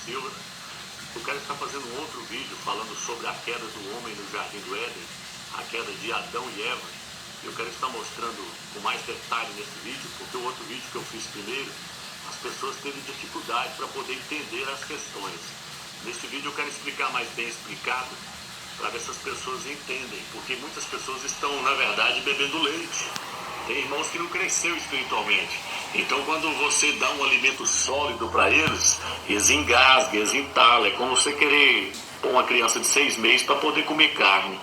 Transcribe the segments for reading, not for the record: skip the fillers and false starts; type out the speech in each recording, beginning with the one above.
Silva. Eu quero estar fazendo um outro vídeo falando sobre a queda do homem no Jardim do Éden, a queda de Adão e Eva. Eu quero estar mostrando com mais detalhe nesse vídeo, porque o outro vídeo que eu fiz primeiro, as pessoas teve dificuldade para poder entender as questões. Nesse vídeo eu quero explicar mais bem explicado, para ver se as pessoas entendem, porque muitas pessoas estão, na verdade, bebendo leite. Tem irmãos que não cresceu espiritualmente. Então, quando você dá um alimento sólido para eles, eles engasgam, eles entalam. É como você querer pôr uma criança de 6 meses para poder comer carne.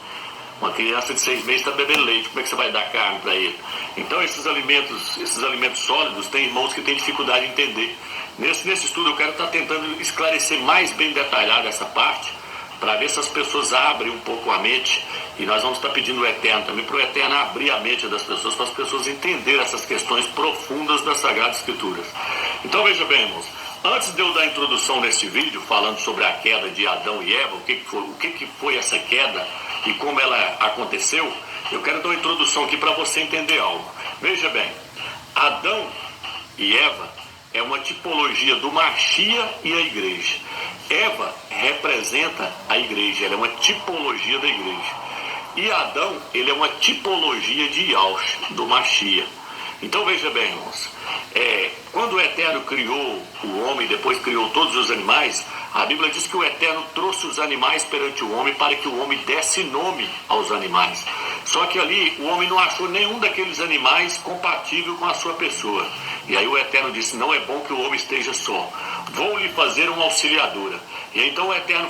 Uma criança de 6 meses está bebendo leite, como é que você vai dar carne para ele? Então, esses alimentos sólidos, tem irmãos que têm dificuldade de entender. Nesse estudo, eu quero estar tentando esclarecer mais bem detalhado essa parte, para ver se as pessoas abrem um pouco a mente. E nós vamos estar pedindo o Eterno também, para o Eterno abrir a mente das pessoas, para as pessoas entenderem essas questões profundas das Sagradas Escrituras. Então veja bem, irmãos, antes de eu dar a introdução nesse vídeo, falando sobre a queda de Adão e Eva, o que foi essa queda e como ela aconteceu, eu quero dar uma introdução aqui para você entender algo. Veja bem, Adão e Eva é uma tipologia do Machia e a igreja. Eva representa a igreja, ela é uma tipologia da igreja. E Adão, ele é uma tipologia de Yahush, do Machia. Então veja bem, irmãos, quando o Eterno criou o homem, depois criou todos os animais, a Bíblia diz que o Eterno trouxe os animais perante o homem para que o homem desse nome aos animais. Só que ali o homem não achou nenhum daqueles animais compatível com a sua pessoa. E aí o Eterno disse, não é bom que o homem esteja só. Vou lhe fazer uma auxiliadora. E então o Eterno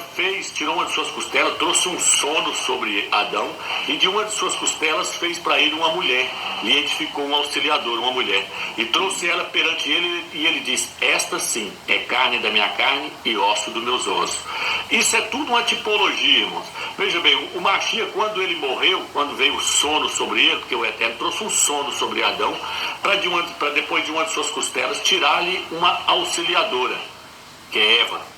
tirou uma de suas costelas, trouxe um sono sobre Adão, e de uma de suas costelas fez para ele uma mulher, lhe edificou um auxiliador, uma mulher, e trouxe ela perante ele, e ele disse, esta sim é carne da minha carne e osso dos meus ossos. Isso é tudo uma tipologia, irmãos. Veja bem, o Machia, quando ele morreu, quando veio o sono sobre ele, porque o Eterno trouxe um sono sobre Adão, para depois de uma de suas costelas tirar-lhe uma auxiliadora, que é Eva.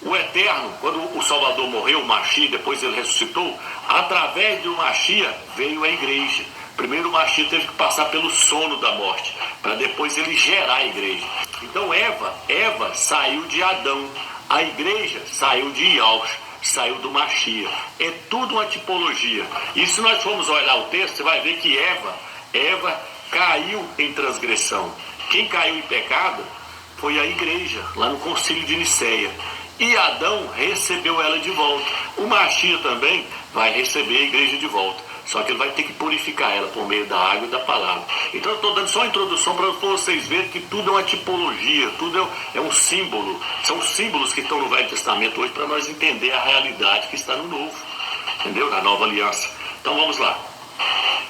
O Eterno, quando o Salvador morreu, o Machia, depois ele ressuscitou, através do Machia veio a igreja. Primeiro o Machia teve que passar pelo sono da morte, para depois ele gerar a igreja. Então Eva saiu de Adão, a igreja saiu de Yahush, saiu do Machia. É tudo uma tipologia. E se nós formos olhar o texto, você vai ver que Eva caiu em transgressão. Quem caiu em pecado foi a igreja, lá no concílio de Niceia. E Adão recebeu ela de volta. O Machia também vai receber a igreja de volta. Só que ele vai ter que purificar ela por meio da água e da palavra. Então eu estou dando só uma introdução para vocês verem que tudo é uma tipologia, tudo é um símbolo. São símbolos que estão no Velho Testamento hoje para nós entender a realidade que está no Novo. Entendeu? Na Nova Aliança. Então vamos lá.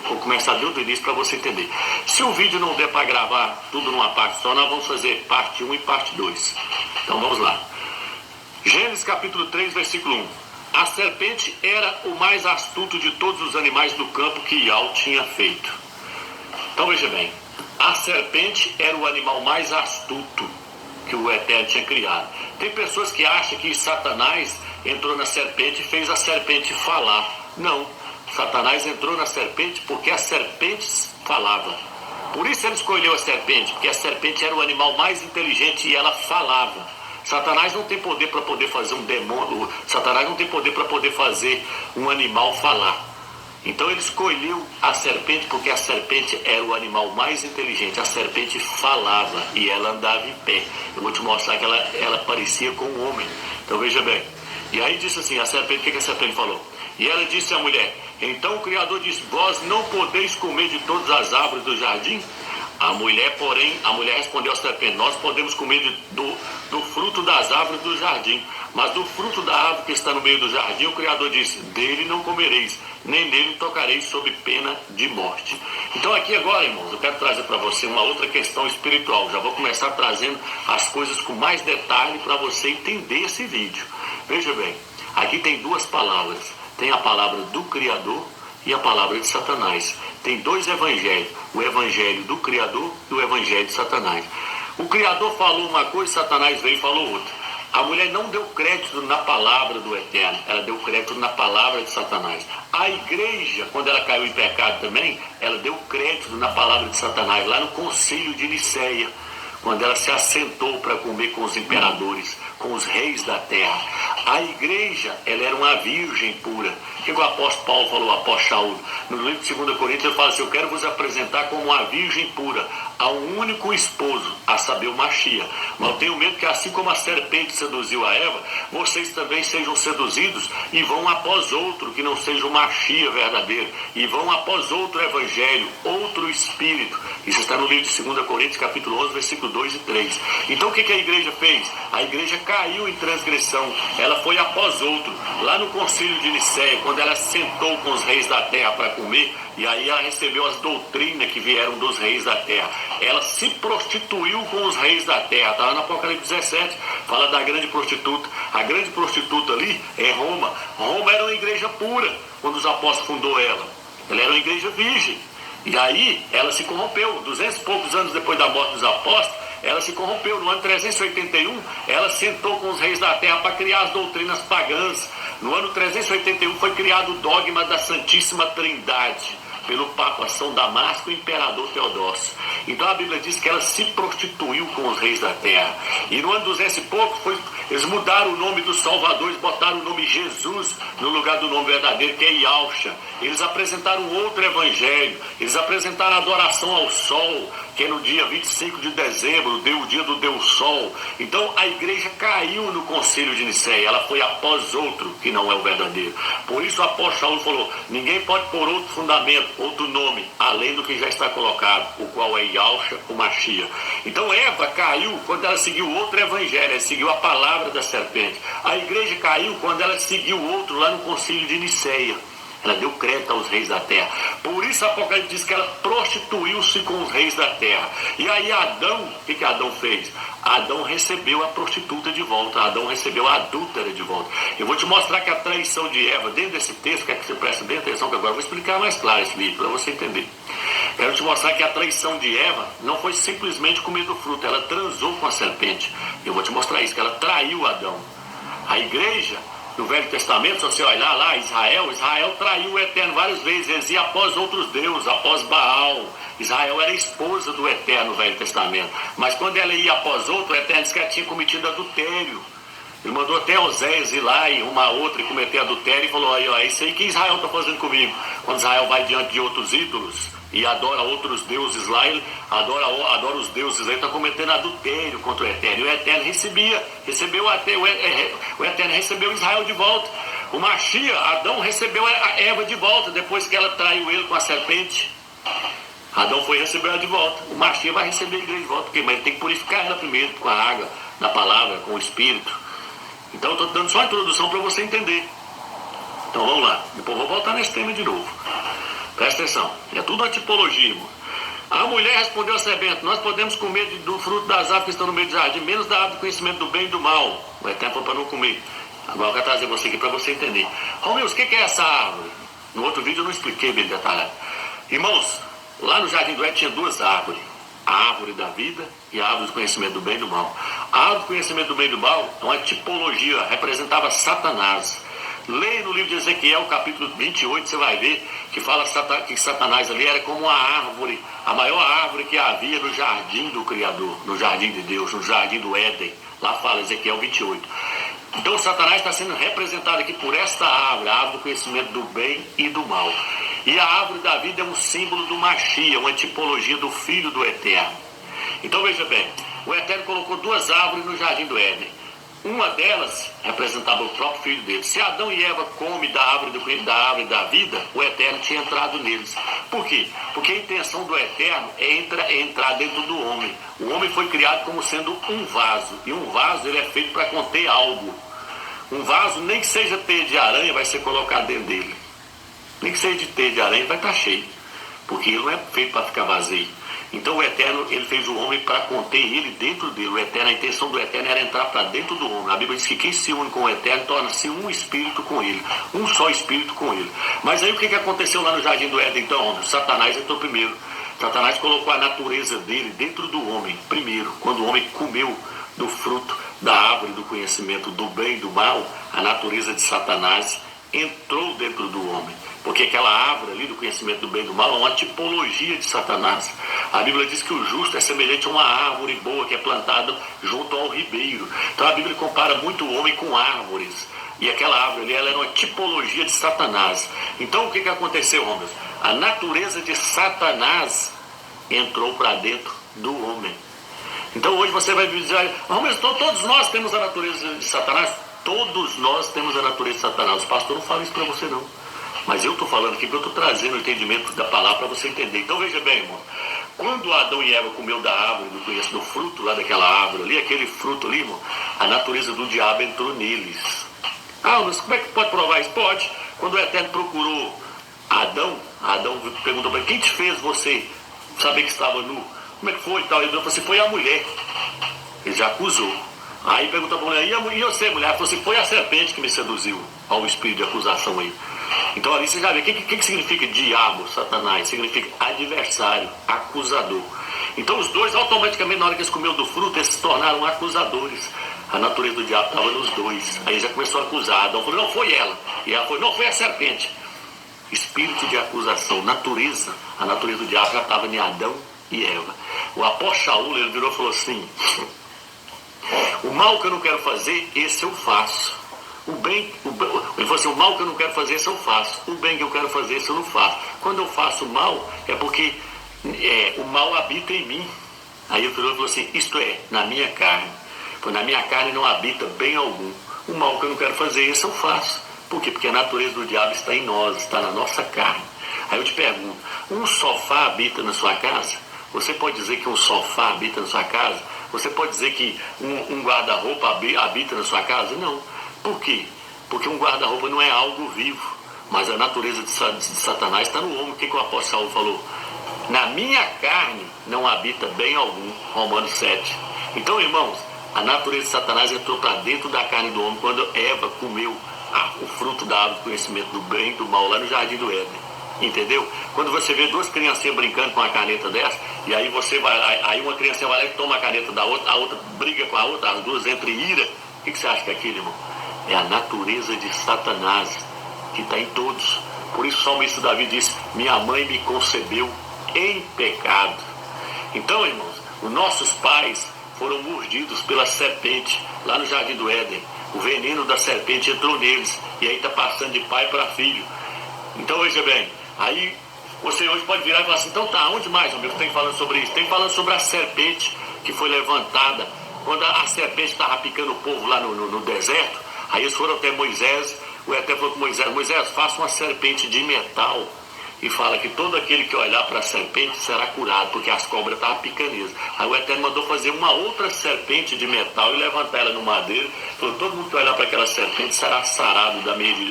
Vou começar desde o início para você entender. Se o vídeo não der para gravar tudo numa parte só, nós vamos fazer parte 1 e parte 2. Então vamos lá. Gênesis capítulo 3, versículo 1. A serpente era o mais astuto de todos os animais do campo que Yahu tinha feito. Então veja bem, a serpente era o animal mais astuto que o Eterno tinha criado. Tem pessoas que acham que Satanás entrou na serpente e fez a serpente falar. Não, Satanás entrou na serpente porque a serpente falava. Por isso ele escolheu a serpente, porque a serpente era o animal mais inteligente e ela falava. Satanás não tem poder para poder fazer um demônio, Satanás não tem poder para poder fazer um animal falar. Então ele escolheu a serpente porque a serpente era o animal mais inteligente. A serpente falava e ela andava em pé. Eu vou te mostrar que ela parecia com um homem. Então veja bem. E aí disse assim, a serpente, o que a serpente falou? E ela disse à mulher, então o Criador disse, vós não podeis comer de todas as árvores do jardim? A mulher respondeu à serpente, nós podemos comer do fruto das árvores do jardim, mas do fruto da árvore que está no meio do jardim, o Criador disse, dele não comereis, nem nele tocareis sob pena de morte. Então aqui agora, irmãos, eu quero trazer para você uma outra questão espiritual. Já vou começar trazendo as coisas com mais detalhe para você entender esse vídeo. Veja bem, aqui tem duas palavras, tem a palavra do Criador e a palavra de Satanás. Tem dois evangelhos, o evangelho do Criador e o evangelho de Satanás. O Criador falou uma coisa, Satanás veio e falou outra. A mulher não deu crédito na palavra do Eterno, ela deu crédito na palavra de Satanás. A igreja, quando ela caiu em pecado também, ela deu crédito na palavra de Satanás, lá no concílio de Niceia. quando ela se assentou para comer com os imperadores, com os reis da terra. A igreja, ela era uma virgem pura. O que o apóstolo Paulo falou, o apóstolo Saúl? No livro de 2 Coríntios, ele fala assim: eu quero vos apresentar como uma virgem pura, a um único esposo, a saber, o Machia. Mas eu tenho medo que, assim como a serpente seduziu a Eva, vocês também sejam seduzidos e vão após outro, que não seja o Machia verdadeiro, e vão após outro evangelho, outro espírito. Isso está no livro de 2 Coríntios, capítulo 11, versículo 2 e 3. Então o que a igreja fez? A igreja caiu em transgressão, ela foi após outro. Lá no concílio de Nicéia, quando ela sentou com os reis da terra para comer, e aí ela recebeu as doutrinas que vieram dos reis da terra, ela se prostituiu com os reis da terra. Está lá no Apocalipse 17, fala da grande prostituta. A grande prostituta ali é Roma. Roma era uma igreja pura quando os apóstolos fundou ela. Ela era uma igreja virgem. E aí ela se corrompeu. 200 e poucos anos depois da morte dos apóstolos, ela se corrompeu. No ano 381, ela sentou com os reis da terra para criar as doutrinas pagãs. No ano 381 foi criado o dogma da Santíssima Trindade, pelo Papa São Damasco e Imperador Teodósio. Então a Bíblia diz que ela se prostituiu com os reis da terra. E no ano 200 e pouco, eles mudaram o nome do Salvador, eles botaram o nome Jesus no lugar do nome verdadeiro, que é Yahusha. Eles apresentaram outro evangelho, eles apresentaram a adoração ao sol, que é no dia 25 de dezembro, o dia do Deus Sol. Então a igreja caiu no concílio de Nicéia, ela foi após outro, que não é o verdadeiro. Por isso o apóstolo Saúl falou: ninguém pode pôr outro fundamento, outro nome, além do que já está colocado, o qual é Yahusha, o Machia. Então Eva caiu quando ela seguiu outro evangelho, ela seguiu a palavra da serpente. A igreja caiu quando ela seguiu outro lá no concílio de Nicéia. Ela deu crédito aos reis da terra. Por isso a Apocalipse diz que ela prostituiu-se com os reis da terra. E aí Adão, o que Adão fez? Adão recebeu a prostituta de volta. Adão recebeu a adúltera de volta. Eu vou te mostrar que a traição de Eva, dentro desse texto, quer que você preste bem atenção, que agora eu vou explicar mais claro esse livro, para você entender. Quero te mostrar que a traição de Eva não foi simplesmente comer do fruto, ela transou com a serpente. Eu vou te mostrar isso, que ela traiu Adão. A igreja, no Velho Testamento, se você olhar lá, Israel traiu o Eterno várias vezes. Eles iam após outros deuses, após Baal. Israel era esposa do Eterno no Velho Testamento. Mas quando ela ia após outro, o Eterno disse que ela tinha cometido adultério. Ele mandou até Oséias ir lá e uma outra e cometer adultério e falou: aí, ó, é isso aí que Israel está fazendo comigo. Quando Israel vai diante de outros ídolos e adora outros deuses lá, ele adora os deuses aí, está cometendo adultério contra o Eterno. E o Eterno o Eterno recebeu Israel de volta. O Machia, Adão, recebeu a Eva de volta depois que ela traiu ele com a serpente. Adão foi receber ela de volta. O Machia vai receber a igreja de volta, porque mas ele tem que purificar ela primeiro com a água, da palavra, com o Espírito. Então eu estou dando só a introdução para você entender. Então vamos lá, depois vou voltar nesse tema de novo. Presta atenção, é tudo uma tipologia, irmão. A mulher respondeu à serpente: nós podemos comer do fruto das árvores que estão no meio do jardim, menos da árvore do conhecimento do bem e do mal. O Eterno falou para não comer. Agora eu quero trazer você aqui para você entender. Romilson, o que é essa árvore? No outro vídeo eu não expliquei bem detalhado. Irmãos, lá no jardim do Éden tinha duas árvores: a árvore da vida e a árvore do conhecimento do bem e do mal. A árvore do conhecimento do bem e do mal é uma tipologia, representava Satanás. Leia no livro de Ezequiel, capítulo 28, você vai ver que fala que Satanás ali era como uma árvore, a maior árvore que havia no jardim do Criador, no jardim de Deus, no jardim do Éden. Lá fala Ezequiel 28. Então Satanás está sendo representado aqui por esta árvore, a árvore do conhecimento do bem e do mal. E a árvore da vida é um símbolo do Machia, uma tipologia do Filho do Eterno. Então veja bem, o Eterno colocou duas árvores no jardim do Éden. Uma delas representava o próprio filho dele. Se Adão e Eva comem da árvore da vida, o Eterno tinha entrado neles. Por quê? Porque a intenção do Eterno é entrar dentro do homem. O homem foi criado como sendo um vaso. E um vaso ele é feito para conter algo. Um vaso, nem que seja teia de aranha, vai ser colocado dentro dele. Nem que seja de teia de aranha, vai estar cheio. Porque ele não é feito para ficar vazio. Então o Eterno, ele fez o homem para conter ele dentro dele. O Eterno, a intenção do Eterno era entrar para dentro do homem. A Bíblia diz que quem se une com o Eterno torna-se um espírito com ele. Um só espírito com ele. Mas aí o que aconteceu lá no jardim do Éden então? Satanás entrou primeiro. Satanás colocou a natureza dele dentro do homem primeiro. Quando o homem comeu do fruto da árvore do conhecimento do bem e do mal, a natureza de Satanás entrou dentro do homem. Porque aquela árvore ali do conhecimento do bem e do mal é uma tipologia de Satanás. A Bíblia diz que o justo é semelhante a uma árvore boa que é plantada junto ao ribeiro. Então a Bíblia compara muito o homem com árvores. E aquela árvore ali, ela era uma tipologia de Satanás. Então o que aconteceu, Romeus? A natureza de Satanás entrou para dentro do homem. Então hoje você vai dizer, Romeus, então todos nós temos a natureza de Satanás? Todos nós temos a natureza de Satanás. O pastor não fala isso para você não. Mas eu estou falando aqui porque eu estou trazendo o entendimento da palavra para você entender. Então veja bem, irmão. Quando Adão e Eva comeu da árvore, do fruto lá daquela árvore ali, aquele fruto ali, irmão, a natureza do diabo entrou neles. Ah, mas como é que pode provar isso? Pode. Quando o Eterno procurou Adão perguntou para ele, quem te fez você saber que estava nu? Como é que foi e tal? Ele falou assim, foi a mulher. Ele já acusou. Aí perguntou para a mulher, e você, mulher? Ela falou assim, foi a serpente que me seduziu. Olha o espírito de acusação aí. Então ali você já vê, o que significa diabo, Satanás? Significa adversário, acusador. Então os dois, automaticamente, na hora que eles comeram do fruto, eles se tornaram acusadores. A natureza do diabo estava nos dois. Aí já começou a acusar. Adão falou, não foi ela. E ela falou, não, foi a serpente. Espírito de acusação, natureza. A natureza do diabo já estava em Adão e Eva. O apóstolo Shaul, ele virou e falou assim, o mal que eu não quero fazer, esse eu faço. Ele falou assim, o mal que eu não quero fazer, esse eu faço. O bem que eu quero fazer, esse eu não faço. Quando eu faço o mal, é porque o mal habita em mim. Aí ele falou assim, isto é, na minha carne. Na minha carne não habita bem algum. O mal que eu não quero fazer, esse eu faço. Por quê? Porque a natureza do diabo está em nós, está na nossa carne. Aí eu te pergunto, um sofá habita na sua casa? Você pode dizer que um sofá habita na sua casa? Você pode dizer que um guarda-roupa habita na sua casa? Não. Por quê? Porque um guarda-roupa não é algo vivo. Mas a natureza de Satanás está no homem. O que o apóstolo Saulo falou? Na minha carne não habita bem algum. Romanos 7. Então, irmãos, a natureza de Satanás entrou para dentro da carne do homem quando Eva comeu o fruto da árvore do conhecimento do bem e do mal lá no jardim do Éden. Entendeu? Quando você vê duas criancinhas brincando com uma caneta dessa, e aí você vai, aí uma criança vai lá e toma a caneta da outra, a outra briga com a outra, as duas entram em ira. O que você acha que é aquilo, irmão? É a natureza de Satanás que está em todos. Por isso o salmista Davi disse, minha mãe me concebeu em pecado. Então, irmãos, os nossos pais foram mordidos pela serpente lá no jardim do Éden. O veneno da serpente entrou neles, e aí está passando de pai para filho. Então veja bem, aí você hoje pode virar e falar assim, então tá, onde mais, amigo, tem falando sobre isso? Tem falando sobre a serpente que foi levantada, quando a serpente estava picando o povo lá no deserto, aí eles foram até Moisés, o Eterno falou com Moisés, faça uma serpente de metal, e fala que todo aquele que olhar para a serpente será curado, porque as cobras estavam picando eles. Aí o Eterno mandou fazer uma outra serpente de metal e levantar ela no madeiro, falou, todo mundo que olhar para aquela serpente será sarado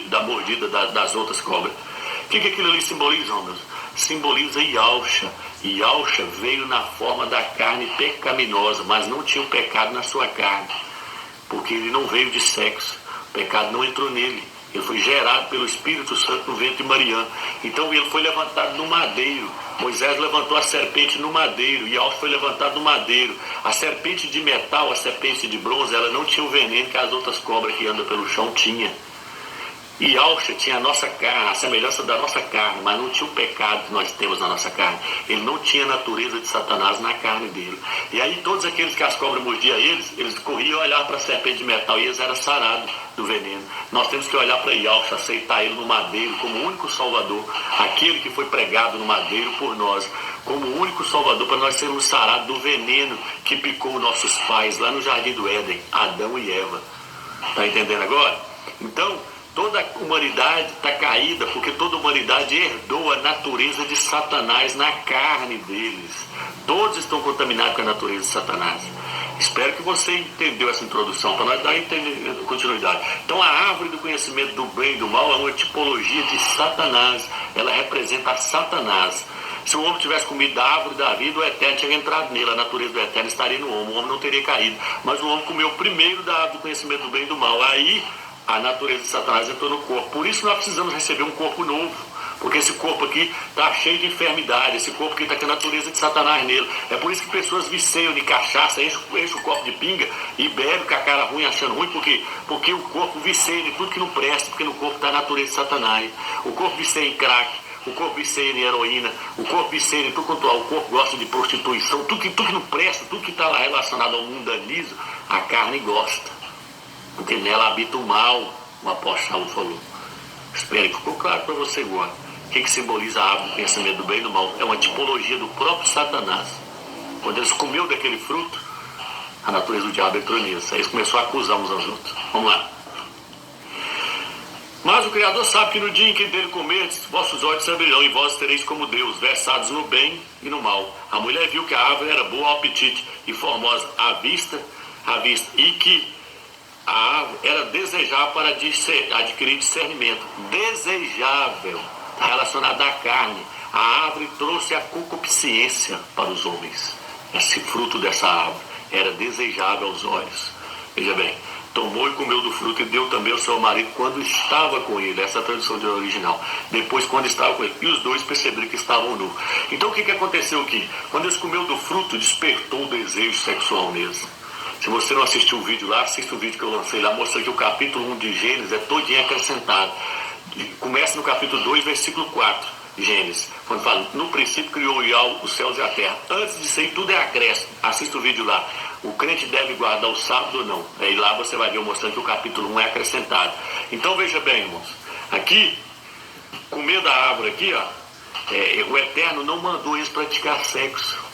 da mordida das outras cobras. O que aquilo ali simboliza, meus? Simboliza Yahusha. Yahusha veio na forma da carne pecaminosa, mas não tinha o pecado na sua carne, porque ele não veio de sexo, o pecado não entrou nele, ele foi gerado pelo Espírito Santo no ventre de Mariã. Então ele foi levantado no madeiro. Moisés levantou a serpente no madeiro, Yahusha foi levantado no madeiro. A serpente de metal, a serpente de bronze, ela não tinha o veneno que as outras cobras que andam pelo chão tinha. E Yahusha tinha a nossa carne, a semelhança da nossa carne, mas não tinha o pecado que nós temos na nossa carne. Ele não tinha a natureza de Satanás na carne dele. E aí todos aqueles que as cobras mordiam eles corriam olhar para a serpente de metal e eles eram sarados do veneno. Nós temos que olhar para Yahusha, aceitar ele no madeiro como o único Salvador, aquele que foi pregado no madeiro por nós, como o único Salvador para nós sermos sarados do veneno que picou nossos pais lá no jardim do Éden, Adão e Eva. Está entendendo agora? Então, toda a humanidade está caída porque toda a humanidade herdou a natureza de Satanás na carne deles. Todos estão contaminados com a natureza de Satanás. Espero que você entendeu essa introdução, para nós dar continuidade. Então a árvore do conhecimento do bem e do mal é uma tipologia de Satanás. Ela representa Satanás. Se o homem tivesse comido da árvore da vida, o Eterno tinha entrado nele, a natureza do Eterno estaria no homem, o homem não teria caído. Mas o homem comeu primeiro da árvore do conhecimento do bem e do mal. Aí a natureza de Satanás entrou no corpo. Por isso nós precisamos receber um corpo novo. Porque esse corpo aqui está cheio de enfermidade, esse corpo aqui está com a natureza de Satanás nele. É por isso que pessoas viceiam de cachaça, enchem o copo de pinga e bebem com a cara ruim, achando ruim, porque o corpo viceia de tudo que não presta, porque no corpo está a natureza de Satanás. O corpo viceia em crack, o corpo viceia em heroína, o corpo viceia em tudo quanto o corpo gosta de prostituição, tudo que não presta, tudo que está relacionado ao mundanismo, a carne gosta. Porque nela habita o mal, o apóstolo falou. Espero que ficou claro para você agora. O que simboliza a árvore do pensamento do bem e do mal? É uma tipologia do próprio Satanás. Quando eles comeu daquele fruto, a natureza do diabo entrou nisso. Aí eles começaram a acusar uns aos outros. Vamos lá. Mas o Criador sabe que no dia em que dele comerdes, vossos olhos se abrirão e vós tereis como Deus, versados no bem e no mal. A mulher viu que a árvore era boa ao apetite e formosa à vista, e que a árvore era desejável para adquirir discernimento. Desejável, relacionada à carne. A árvore trouxe a concupiscência para os homens. Esse fruto dessa árvore era desejável aos olhos. Veja bem, tomou e comeu do fruto e deu também ao seu marido quando estava com ele. Essa é a tradução original. Depois, quando estava com ele. E os dois perceberam que estavam nus. Então, o que aconteceu aqui? Quando eles comeu do fruto, despertou o desejo sexual neles. Se você não assistiu o vídeo lá, assista o vídeo que eu lancei lá, mostrando que o capítulo 1 de Gênesis é todinho acrescentado. Começa no capítulo 2, versículo 4, Gênesis, quando fala, no princípio criou Yahweh os céus e a terra. Antes disso aí, tudo é acréscimo. Assista o vídeo lá. O crente deve guardar o sábado ou não? Aí lá você vai ver eu mostrando que o capítulo 1 é acrescentado. Então veja bem, irmãos, aqui, comer da árvore aqui, ó, o Eterno não mandou eles praticar sexo.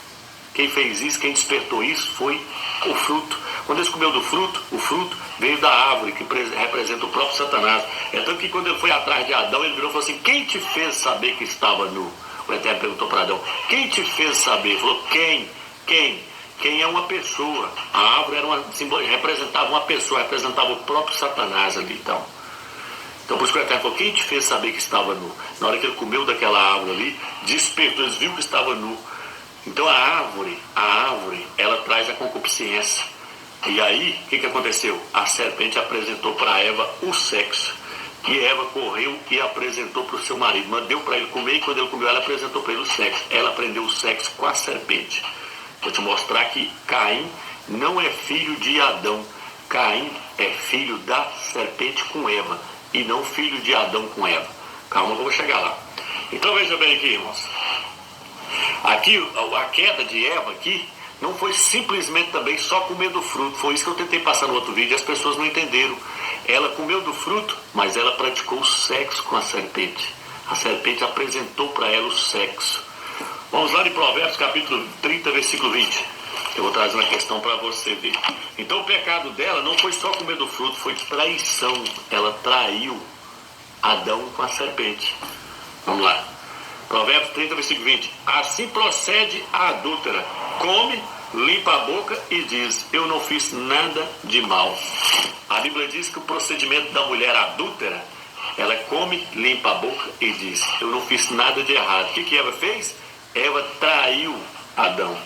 Quem fez isso, quem despertou isso foi o fruto. Quando eles comeu do fruto, o fruto veio da árvore, que representa o próprio Satanás. É tanto que quando ele foi atrás de Adão, ele virou e falou assim, quem te fez saber que estava nu? O Eterno perguntou para Adão, quem te fez saber? Ele falou, quem? Quem é uma pessoa. A árvore representava uma pessoa, representava o próprio Satanás ali, então por isso que o Eterno falou, quem te fez saber que estava nu? Na hora que ele comeu daquela árvore ali, despertou, eles viram que estava nu. Então a árvore, ela traz a concupiscência. E aí, o que aconteceu? A serpente apresentou para Eva o sexo. E Eva correu e apresentou para o seu marido. Mandou para ele comer e quando ele comeu, ela apresentou para ele o sexo. Ela aprendeu o sexo com a serpente. Vou te mostrar que Caim não é filho de Adão. Caim é filho da serpente com Eva. E não filho de Adão com Eva. Calma que eu vou chegar lá. Então veja bem aqui, irmãos. Aqui, a queda de Eva aqui, não foi simplesmente também só comer do fruto. Foi isso que eu tentei passar no outro vídeo e as pessoas não entenderam. Ela comeu do fruto, mas ela praticou o sexo com a serpente. A serpente apresentou para ela o sexo. Vamos lá em Provérbios capítulo 30, versículo 20. Eu vou trazer uma questão para você ver. Então o pecado dela não foi só comer do fruto, foi traição. Ela traiu Adão com a serpente. Vamos lá. Provérbios 30, versículo 20. Assim procede a adúltera. Come, limpa a boca e diz, eu não fiz nada de mal. A Bíblia diz que o procedimento da mulher adúltera, ela come, limpa a boca e diz, eu não fiz nada de errado. O que Eva fez? Eva traiu Adão.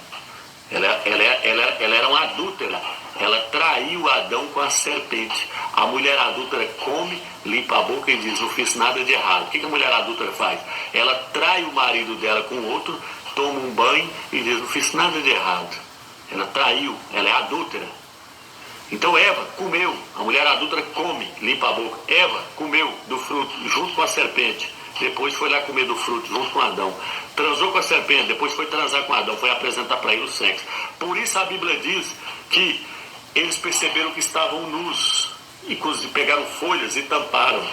Ela era uma adúltera. Ela traiu Adão com a serpente. A mulher adúltera come, limpa a boca e diz, não fiz nada de errado. O que a mulher adúltera faz? Ela trai o marido dela com outro, toma um banho e diz, não fiz nada de errado. Ela traiu, ela é adúltera. Então Eva comeu, a mulher adúltera come, limpa a boca. Eva comeu do fruto junto com a serpente. Depois foi lá comer do fruto junto com Adão. Transou com a serpente, depois foi transar com Adão, foi apresentar para ele o sexo. Por isso a Bíblia diz que eles perceberam que estavam nus, e pegaram folhas e tamparam.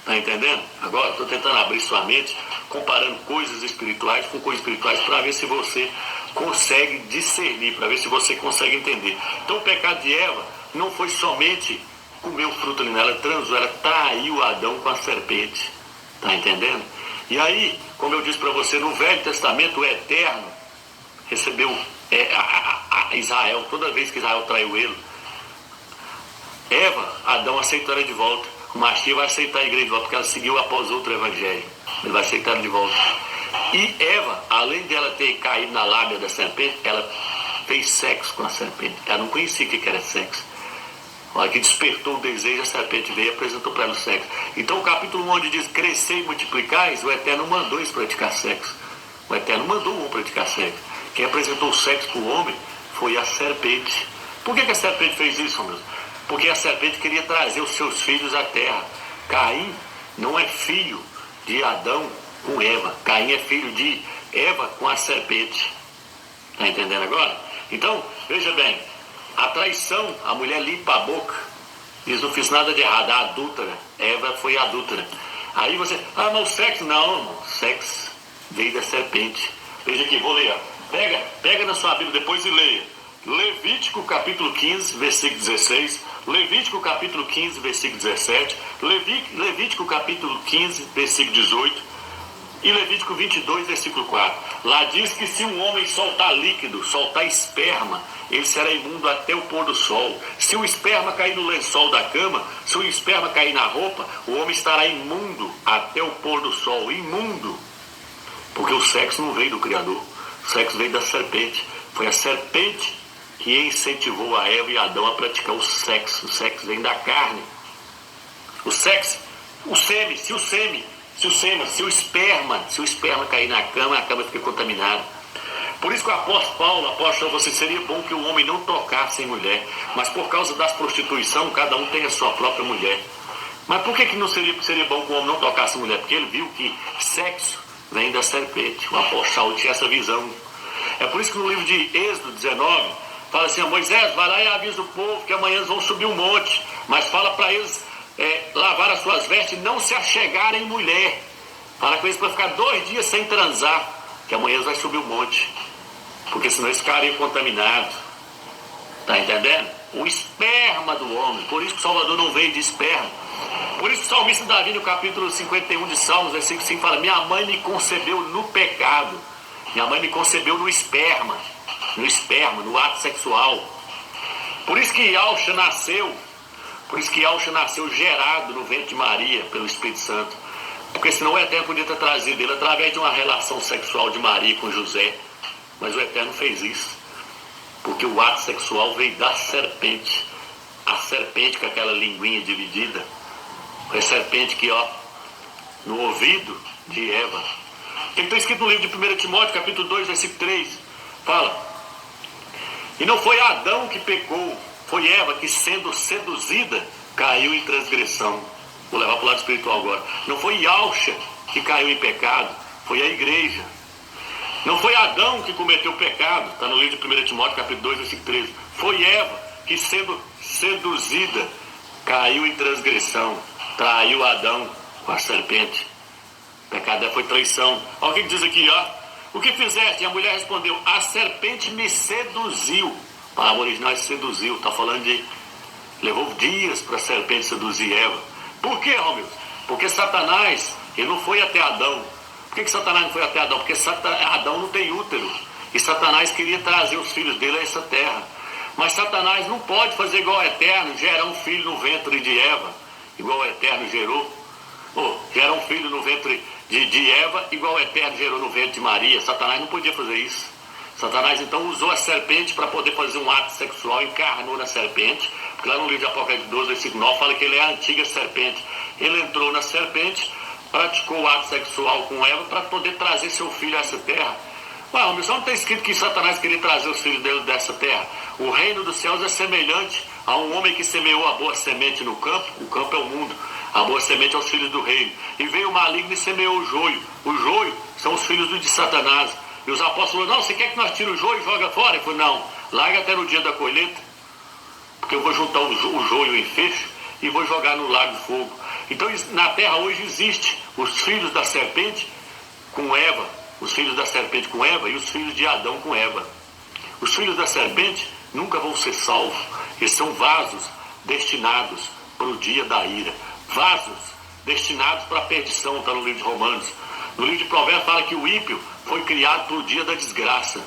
Está entendendo? Agora estou tentando abrir sua mente, comparando coisas espirituais com coisas espirituais, para ver se você consegue discernir, para ver se você consegue entender. Então o pecado de Eva não foi somente comer o fruto ali, ela transou, ela traiu Adão com a serpente. Está entendendo? E aí, como eu disse para você, no Velho Testamento, o Eterno recebeu Israel, toda vez que Israel traiu ele. Eva, Adão aceitou ela de volta. O Mashiach vai aceitar a igreja de volta, porque ela seguiu após outro evangelho. Ele vai aceitar ela de volta. E Eva, além dela ter caído na lábia da serpente, ela fez sexo com a serpente. Ela não conhecia o que era sexo. A hora que despertou o desejo, a serpente veio e apresentou para ela o sexo. Então o capítulo 1, onde diz crescer e multiplicais, o Eterno mandou eles praticar sexo. O Eterno mandou o homem praticar sexo. Quem apresentou o sexo para o homem foi a serpente. Por que a serpente fez isso, meu Deus? Porque a serpente queria trazer os seus filhos à terra. Caim não é filho de Adão com Eva. Caim é filho de Eva com a serpente. Está entendendo agora? Então, veja bem, a traição, a mulher limpa a boca, diz, não fiz nada de errado, a adúltera, Eva foi adúltera. Aí você, mas o sexo, não, irmão, sexo veio da serpente. Veja aqui, vou ler, pega na sua Bíblia depois e leia. Levítico capítulo 15, versículo 16, Levítico capítulo 15, versículo 17, Levítico capítulo 15, versículo 18, e Levítico 22, versículo 4. Lá diz que se um homem soltar líquido, soltar esperma, ele será imundo até o pôr do sol. Se o esperma cair no lençol da cama, se o esperma cair na roupa, o homem estará imundo até o pôr do sol. Imundo. Porque o sexo não veio do Criador. O sexo veio da serpente. Foi a serpente que incentivou a Eva e Adão a praticar o sexo. O sexo vem da carne. O sexo, o sêmen, se o esperma cair na cama, a cama fica contaminada. Por isso que o apóstolo Paulo, você seria bom que o homem não tocasse em mulher, mas por causa das prostituição, cada um tem a sua própria mulher. Mas por que não seria bom que o homem não tocasse em mulher? Porque ele viu que sexo vem da serpente. O apóstolo Paulo tinha essa visão. É por isso que no livro de Êxodo 19, fala assim, Moisés, vai lá e avisa o povo que amanhã eles vão subir um monte, mas fala para eles lavar as suas vestes e não se achegarem mulher. Fala com eles para ficar 2 dias sem transar, que amanhã eles vão subir um monte, porque senão eles ficariam contaminados. Está entendendo? O esperma do homem. Por isso que o Salvador não veio de esperma. Por isso que o salmista Davi, no capítulo 51 de Salmos, versículo 5, fala, minha mãe me concebeu no pecado. Minha mãe me concebeu no esperma, no ato sexual. Por isso que Yalcha nasceu gerado no ventre de Maria pelo Espírito Santo. Porque senão o Eterno podia ter trazido ele através de uma relação sexual de Maria com José. Mas o Eterno fez isso. Porque o ato sexual veio da serpente. A serpente com aquela linguinha dividida. Foi a serpente que, no ouvido de Eva. Tem que estar escrito no livro de 1 Timóteo, capítulo 2, versículo 3. Fala. E não foi Adão que pecou, foi Eva que, sendo seduzida, caiu em transgressão. Vou levar para o lado espiritual agora. Não foi Yalcha que caiu em pecado, foi a igreja. Não foi Adão que cometeu pecado, está no livro de 1 Timóteo, capítulo 2, versículo 13. Foi Eva que, sendo seduzida, caiu em transgressão, traiu Adão com a serpente. O pecado dela foi traição. Olha o que diz aqui, O que fizeste? E a mulher respondeu, a serpente me seduziu. A palavra original é seduziu, está falando de... Levou dias para a serpente seduzir Eva. Por quê, Romeu? Porque Satanás, ele não foi até Adão. Por que Satanás não foi até Adão? Porque Adão não tem útero. E Satanás queria trazer os filhos dele a essa terra. Mas Satanás não pode fazer igual ao Eterno, gerar um filho no ventre de Eva, igual o Eterno gerou. Gerar um filho no ventre de Eva, igual o Eterno gerou no ventre de Maria. Satanás não podia fazer isso. Satanás então usou a serpente para poder fazer um ato sexual, encarnou na serpente, porque lá no livro de Apocalipse 12, versículo 9, fala que ele é a antiga serpente. Ele entrou na serpente, praticou o ato sexual com Eva para poder trazer seu filho a essa terra. Mas não está escrito que Satanás queria trazer os filhos dele dessa terra. O reino dos céus é semelhante a um homem que semeou a boa semente no campo. O campo é o mundo. A boa semente é os filhos do reino. E veio o maligno e semeou o joio. O joio são os filhos de Satanás. E os apóstolos falaram, não, você quer que nós tiremos o joio e joga fora? Ele falou, não, larga até no dia da colheita, porque eu vou juntar o joio em feixe e vou jogar no lago de fogo. Então na terra hoje existe os filhos da serpente com Eva, os filhos da serpente com Eva e os filhos de Adão com Eva. Os filhos da serpente nunca vão ser salvos. Eles são vasos destinados para o dia da ira. Vasos destinados para a perdição, está no livro de Romanos. No livro de Provérbios fala que o ímpio foi criado para o dia da desgraça.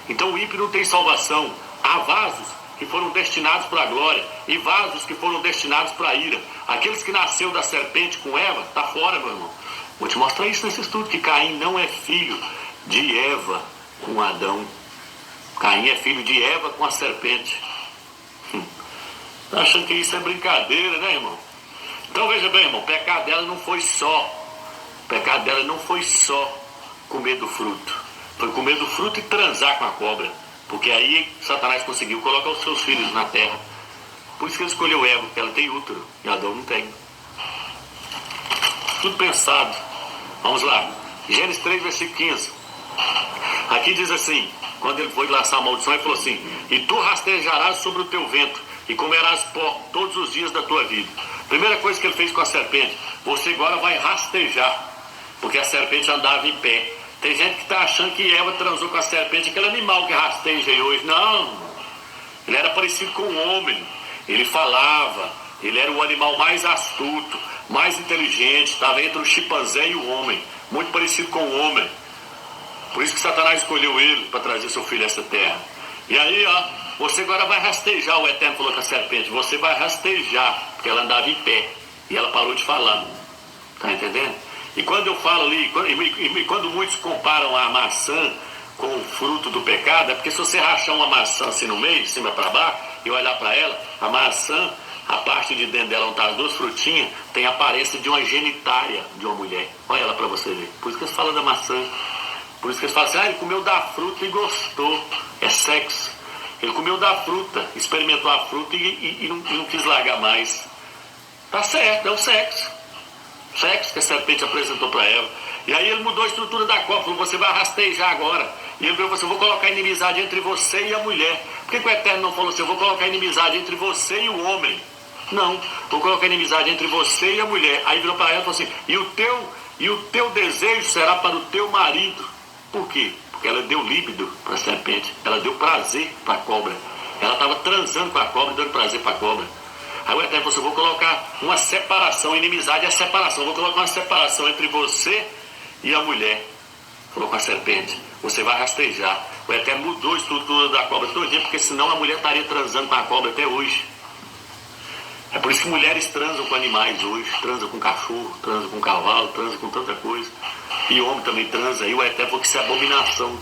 Então o ímpio não tem salvação. Há vasos que foram destinados para a glória e vasos que foram destinados para a ira. Aqueles que nasceu da serpente com Eva, está fora, meu irmão. Vou te mostrar isso nesse estudo, que Caim não é filho de Eva com Adão. Caim é filho de Eva com a serpente. Tá achando que isso é brincadeira, né, irmão? Então veja bem, irmão, o pecado dela não foi só comer do fruto. Foi comer do fruto e transar com a cobra. Porque aí Satanás conseguiu colocar os seus filhos na terra. Por isso que ele escolheu Eva, porque ela tem útero e Adão não tem. Tudo pensado. Vamos lá. Gênesis 3, versículo 15. Aqui diz assim, quando ele foi lançar a maldição, ele falou assim: e tu rastejarás sobre o teu ventre e comerás pó todos os dias da tua vida. Primeira coisa que ele fez com a serpente: você agora vai rastejar, porque a serpente andava em pé. Tem gente que está achando que Eva transou com a serpente, aquele animal que rasteja aí hoje. Não, ele era parecido com um homem, ele falava, ele era o animal mais astuto, mais inteligente, estava entre o chimpanzé e o homem, muito parecido com o homem. Por isso que Satanás escolheu ele para trazer seu filho a essa terra. E aí, ó, você agora vai rastejar, o Eterno falou com a serpente, você vai rastejar, porque ela andava em pé, e ela parou de falar. Tá entendendo? E quando eu falo ali, quando muitos comparam a maçã com o fruto do pecado, é porque se você rachar uma maçã assim no meio, de cima para baixo, e olhar para ela, a maçã, a parte de dentro dela, onde tá as duas frutinhas, tem a aparência de uma genitária de uma mulher. Olha ela para você ver. Por isso que eles falam da maçã. Por isso que eles falam assim: ele comeu da fruta e gostou. É sexo. Ele comeu da fruta, experimentou a fruta e não quis largar mais. Tá certo, é o sexo. Sexo que a serpente apresentou para Eva. E aí ele mudou a estrutura da cobra, falou: você vai rastejar agora. E ele falou: eu vou colocar inimizade entre você e a mulher. Por que o Eterno não falou assim: eu vou colocar inimizade entre você e o homem? Não, vou colocar inimizade entre você e a mulher. Aí virou para ela e falou assim: e o teu desejo será para o teu marido. Por quê? Porque ela deu líbido para a serpente, ela deu prazer para a cobra. Ela estava transando com a cobra e dando prazer para a cobra. Aí o Eterno falou assim: eu vou colocar uma separação, inimizade é a separação, eu vou colocar uma separação entre você e a mulher. Falou com a serpente: você vai rastejar. O Eterno mudou a estrutura da cobra todo dia, porque senão a mulher estaria transando com a cobra até hoje. É por isso que mulheres transam com animais hoje, transam com cachorro, transam com cavalo, transam com tanta coisa. E homem também transa. E o Eterno falou que isso é abominação.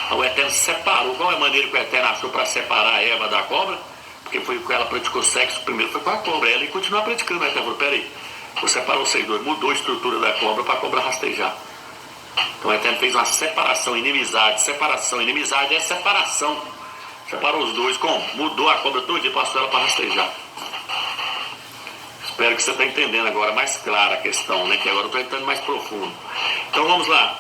Aí o Eterno separou. Qual é a maneira que o Eterno achou para separar a Eva da cobra? Porque foi com ela praticou sexo, primeiro foi com a cobra. Ela ia continuar praticando. O Eterno falou: peraí, vou separar vocês dois. Mudou a estrutura da cobra para a cobra rastejar. Então o Eterno fez uma separação, inimizade. Separação, inimizade é separação. Separou os dois. Como? Mudou a cobra todo dia, passou ela para rastejar. Espero que você está entendendo agora mais clara a questão, né? Que agora eu estou entrando mais profundo. Então vamos lá.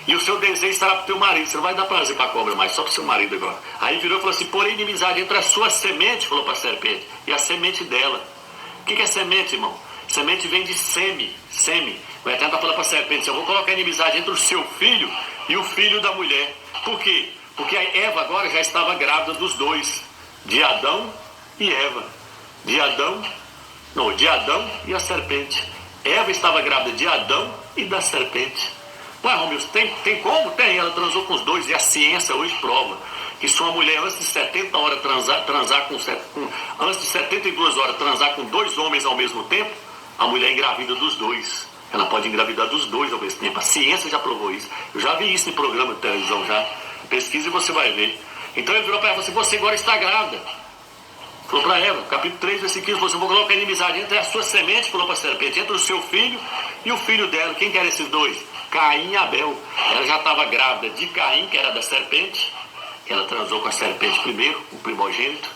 E o seu desejo estará para o teu marido. Você não vai dar prazer para a cobra mais, só para o seu marido agora. Aí virou e falou assim: porém inimizade entre a sua semente, falou para a serpente, e a semente dela. O que é semente, irmão? Semente vem de seme. O Eterno está falando para a serpente: eu vou colocar inimizade entre o seu filho e o filho da mulher. Por quê? Porque a Eva agora já estava grávida dos dois, de Adão e Eva. De Adão e a serpente. Eva estava grávida de Adão e da serpente. Ué, Romeu, tem como? Tem, ela transou com os dois. E a ciência hoje prova que se uma mulher antes de 70 horas antes de 72 horas transar com dois homens ao mesmo tempo, a mulher engravida dos dois. Ela pode engravidar dos dois ao mesmo tempo. A ciência já provou isso. Eu já vi isso em programa de televisão já. Pesquisa e você vai ver. Então ele virou para ela e falou assim: você agora está grávida. Falou para ela, capítulo 3, versículo 15, falou assim: eu vou colocar inimizade entre a sua semente, falou para a serpente, entre o seu filho e o filho dela. Quem que eram esses dois? Caim e Abel. Ela já estava grávida de Caim, que era da serpente. Ela transou com a serpente primeiro, o primogênito,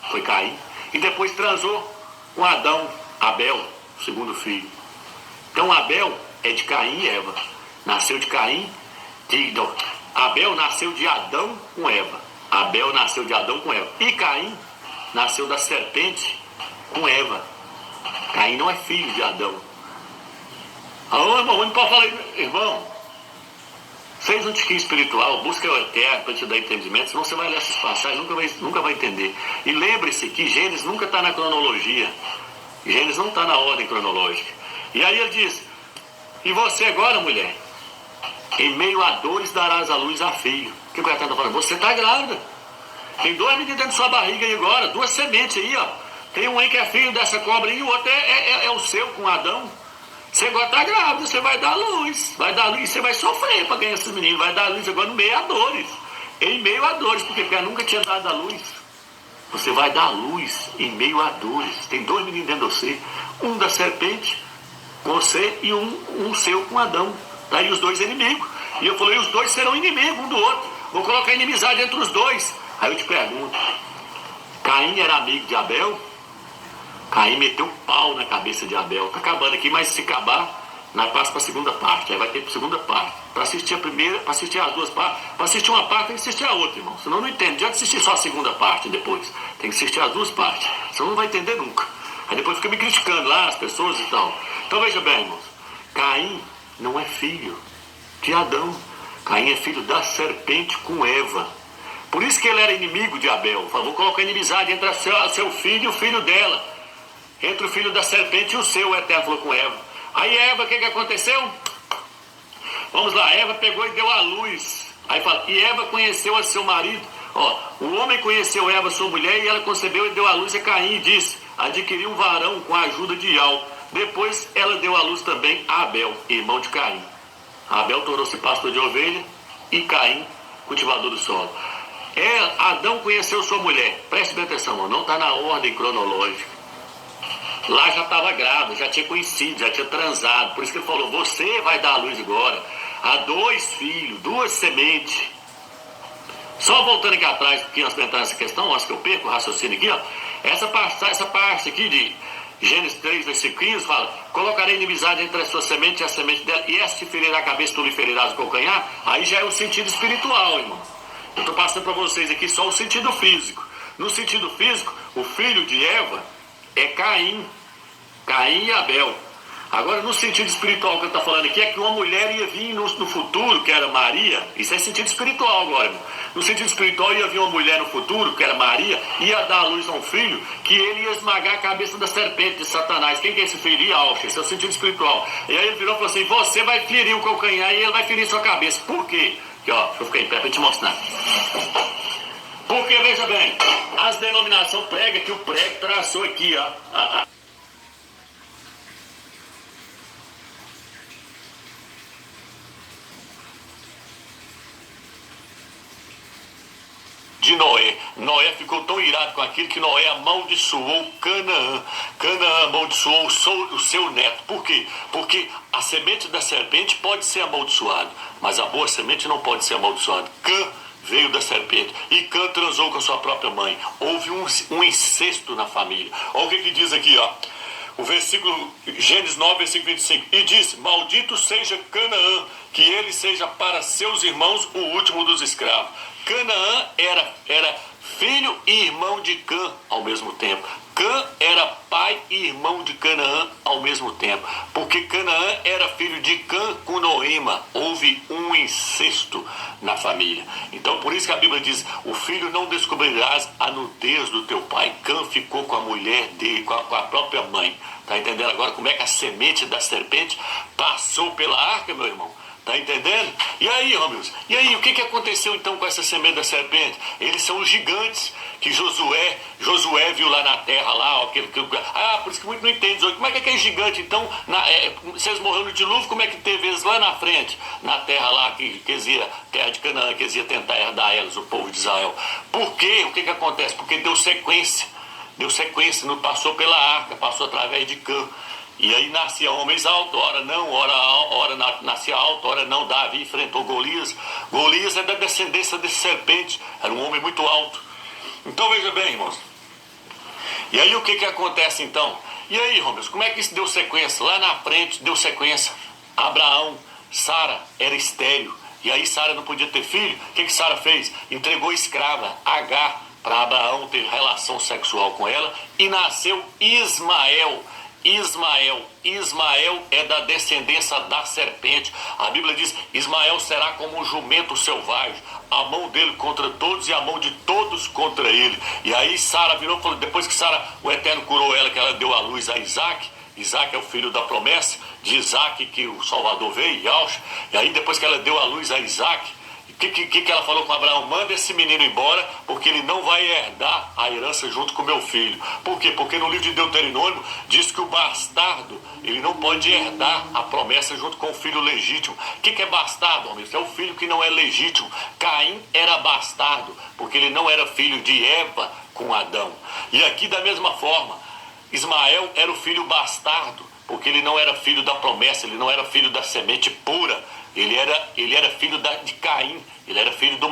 foi Caim. E depois transou com Adão, Abel, o segundo filho. Então Abel é de Caim e Eva. Nasceu de Caim, Abel nasceu de Adão com Eva. Abel nasceu de Adão com Eva. E Caim nasceu da serpente com Eva. Caim não é filho de Adão. Alô, irmão, não pode falar, irmão. Fez um tiquinho espiritual, busca o Eterno para te dar entendimento, senão você vai ler essas passagens e nunca vai entender. E lembre-se que Gênesis nunca está na cronologia. Gênesis não está na ordem cronológica. E aí ele diz: e você agora, mulher, em meio a dores darás à luz a filho. O que o Eterno está falando? Você está grávida. Tem dois meninos dentro da sua barriga aí agora, duas sementes aí, ó. Tem um aí que é filho dessa cobra aí, e o outro é o seu com Adão. Você agora está grávida, você vai dar luz. Vai dar luz, você vai sofrer para ganhar esses meninos. Vai dar luz agora no meio a dores. Em meio a dores, porque ela nunca tinha dado a luz. Você vai dar luz em meio a dores. Tem dois meninos dentro de você, um da serpente com você e um seu com Adão. Daí os dois inimigos. E eu falei, os dois serão inimigos um do outro. Vou colocar inimizade entre os dois. Aí eu te pergunto, Caim era amigo de Abel? Caim meteu pau na cabeça de Abel. Tá acabando aqui, mas se acabar, nós passamos para a segunda parte. Aí vai ter segunda parte. Para assistir a primeira, para assistir as duas partes, para assistir uma parte tem que assistir a outra, irmão. Senão não entende. Não adianta assistir só a segunda parte depois. Tem que assistir as duas partes. Senão não vai entender nunca. Aí depois fica me criticando lá, as pessoas e tal. Então veja bem, irmãos. Caim não é filho de Adão. Caim é filho da serpente com Eva. Por isso que ele era inimigo de Abel. Vou colocar inimizade entre seu filho e o filho dela. Entre o filho da serpente e o seu, o Eterno falou com Eva. Aí Eva, o que aconteceu? Vamos lá, Eva pegou e deu à luz. Aí fala, e Eva conheceu a seu marido. Ó, o homem conheceu Eva, sua mulher, e ela concebeu e deu à luz a Caim e disse, adquiriu um varão com a ajuda de Ial. Depois ela deu à luz também a Abel, irmão de Caim. Abel tornou-se pastor de ovelha e Caim, cultivador do solo. Adão conheceu sua mulher. Preste bem atenção, não está na ordem cronológica. Lá já estava grávida, já tinha conhecido, já tinha transado. Por isso que ele falou, você vai dar à luz agora a 2 filhos, 2 sementes. Só voltando aqui atrás, porque nós tentamos essa questão, acho que eu perco o raciocínio aqui, ó. Essa parte aqui de Gênesis 3, versículo 15, fala, colocarei inimizade entre a sua semente e a semente dela, e essa te ferirá a cabeça, tu lhe ferirás o calcanhar. Aí já é o sentido espiritual, irmão. Eu estou passando para vocês aqui só o sentido físico. No sentido físico, o filho de Eva é Caim e Abel. Agora, no sentido espiritual que eu estou falando aqui, é que uma mulher ia vir no futuro, que era Maria. Isso é sentido espiritual agora, irmão. No sentido espiritual, ia vir uma mulher no futuro, que era Maria, ia dar à luz a um filho, que ele ia esmagar a cabeça da serpente de Satanás. Quem que é esse filho? Ialcha. Esse é o sentido espiritual. E aí ele virou e falou assim, você vai ferir o calcanhar e ele vai ferir sua cabeça. Por quê? Aqui, ó, deixa eu ficar em pé para te mostrar. Porque, veja bem, as denominações pregam que o prego traçou aqui, ó, de Noé. Noé ficou tão irado com aquilo que Noé amaldiçoou Canaã. Canaã amaldiçoou o seu neto. Por quê? Porque a semente da serpente pode ser amaldiçoada, mas a boa semente não pode ser amaldiçoada. Cã veio da serpente e Cã transou com a sua própria mãe. Houve um incesto na família. Olha o que diz aqui, ó. O versículo, Gênesis 9, versículo 25. E disse, maldito seja Canaã, que ele seja para seus irmãos o último dos escravos. Canaã era filho e irmão de Cã ao mesmo tempo. Cã era pai e irmão de Canaã ao mesmo tempo. Porque Canaã era filho de Cã com Noema. Houve um incesto na família. Então por isso que a Bíblia diz, o filho não descobrirás a nudez do teu pai. Cã ficou com a mulher dele, com a própria mãe. Tá entendendo agora como é que a semente da serpente passou pela arca, meu irmão? Tá entendendo? E aí, Romilson? E aí, o que aconteceu então com essa semente da serpente? Eles são os gigantes que Josué viu lá na terra, lá, ó, por isso que muito não entende. Como é que aquele gigante, então, vocês morreram no dilúvio, como é que teve eles lá na frente, na terra lá, que eles iam, terra de Canaã, que eles iam tentar herdar elas, o povo de Israel? Por quê? O que acontece? Porque deu sequência, não passou pela arca, passou através de Cã. E aí nascia homens altos, ora não, ora nascia alto, ora não. Davi enfrentou Golias. Golias é da descendência de serpente, era um homem muito alto. Então veja bem, irmãos. E aí o que acontece então? E aí, Romilson, como é que isso deu sequência? Lá na frente deu sequência. Abraão, Sara era estéril. E aí Sara não podia ter filho. O que Sara fez? Entregou escrava, Agar, para Abraão ter relação sexual com ela. E nasceu Ismael. Ismael é da descendência da serpente. A Bíblia diz, Ismael será como um jumento selvagem, a mão dele contra todos e a mão de todos contra ele. E aí Sara virou e falou, depois que o Eterno curou ela, que ela deu à luz a Isaac. Isaac é o filho da promessa, de Isaac que o Salvador veio, Yahshua. E aí depois que ela deu à luz a Isaac, que ela falou com Abraão? Manda esse menino embora, porque ele não vai herdar a herança junto com meu filho. Por quê? Porque no livro de Deuteronômio diz que o bastardo, ele não pode herdar a promessa junto com o filho legítimo. O que é bastardo, homem? Isso é o filho que não é legítimo. Caim era bastardo, porque ele não era filho de Eva com Adão. E aqui da mesma forma, Ismael era o filho bastardo, porque ele não era filho da promessa, ele não era filho da semente pura. Ele era filho de Caim, ele era filho do